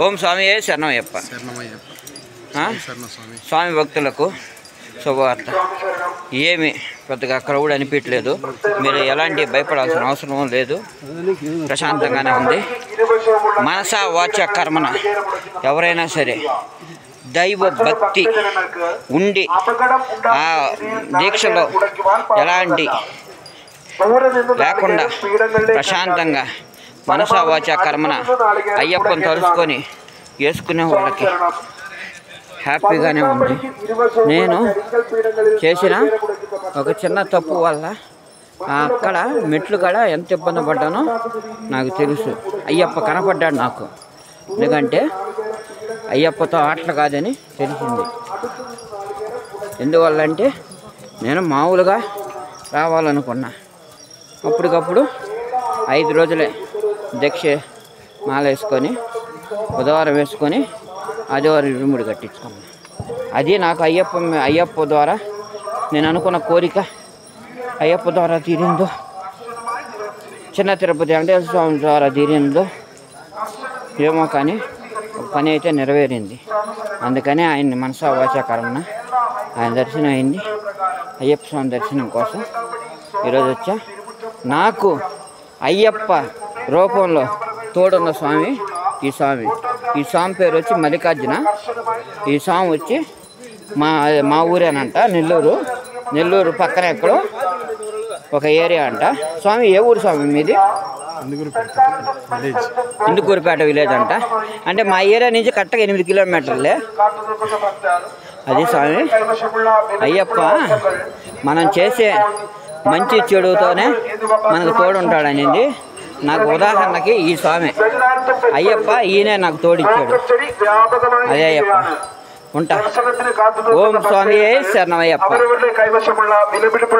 ఓం స్వామి శరణమయ్యప్ప. స్వామి భక్తులకు శుభవార్త. ఏమి పెద్దగా క్రౌడ్ అనిపించలేదు. మీరు ఎలాంటి భయపడాల్సిన అవసరం లేదు. ప్రశాంతంగానే ఉంది. మనస వాచ కర్మన ఎవరైనా సరే దైవ భక్తి ఉండి ఆ దీక్షలో ఎలాంటి లేకుండా ప్రశాంతంగా మనస వాచ కర్మన అయ్యప్పని తలుచుకొని వేసుకునే వాళ్ళకి హ్యాపీగానే ఉంది. నేను చేసిన ఒక చిన్న తప్పు వల్ల అక్కడ మెట్లు కాడ ఎంత ఇబ్బంది పడ్డానో నాకు తెలుసు. అయ్యప్ప కనపడ్డాడు నాకు. ఎందుకంటే అయ్యప్పతో ఆటలు కాదని తెలిసింది. ఎందువల్ల అంటే నేను మామూలుగా రావాలనుకున్నా. అప్పటికప్పుడు 5 రోజులే దీక్ష మాల వేసుకొని బుధవారం వేసుకొని ఆదివారం ఇరుముడి కట్టించుకున్నాను. అది నాకు అయ్యప్ప ద్వారా నేను అనుకున్న కోరిక అయ్యప్ప ద్వారా తీరిందో, చిన్న తిరుపతి వెంకటేశ్వర స్వామి ద్వారా తీరిందో ఏమో, కానీ ఒక పని అయితే నెరవేరింది. అందుకని ఆయన్ని మనసా వాచా కర్మన ఆయన దర్శనం అయింది. అయ్యప్ప స్వామి దర్శనం కోసం ఈరోజు వచ్చా. నాకు అయ్యప్ప రూపంలో తోడున్న స్వామి ఈ స్వామి పేరు వచ్చి మల్లికార్జున. ఈ స్వామి వచ్చి మా ఊరేనంట, నెల్లూరు పక్కన ఎక్కడో ఒక ఏరియా అంట. స్వామి ఏ ఊరు స్వామి మీది? ఇందుకూరుపేట విలేజ్ అంట. అంటే మా ఏరియా నుంచి కరెక్ట్గా 8 కిలోమీటర్లే. అది స్వామి అయ్యప్ప మనం చేసే మంచి చెడుతోనే మనకు తోడుంటాడనేది నాకు ఉదాహరణకి ఈ స్వామి అయ్యప్ప. ఈయనే నాకు తోడిచ్చాడు. అదే అయ్యప్ప. ఉంటా. ఓం స్వామి శరణమయ్యప్ప.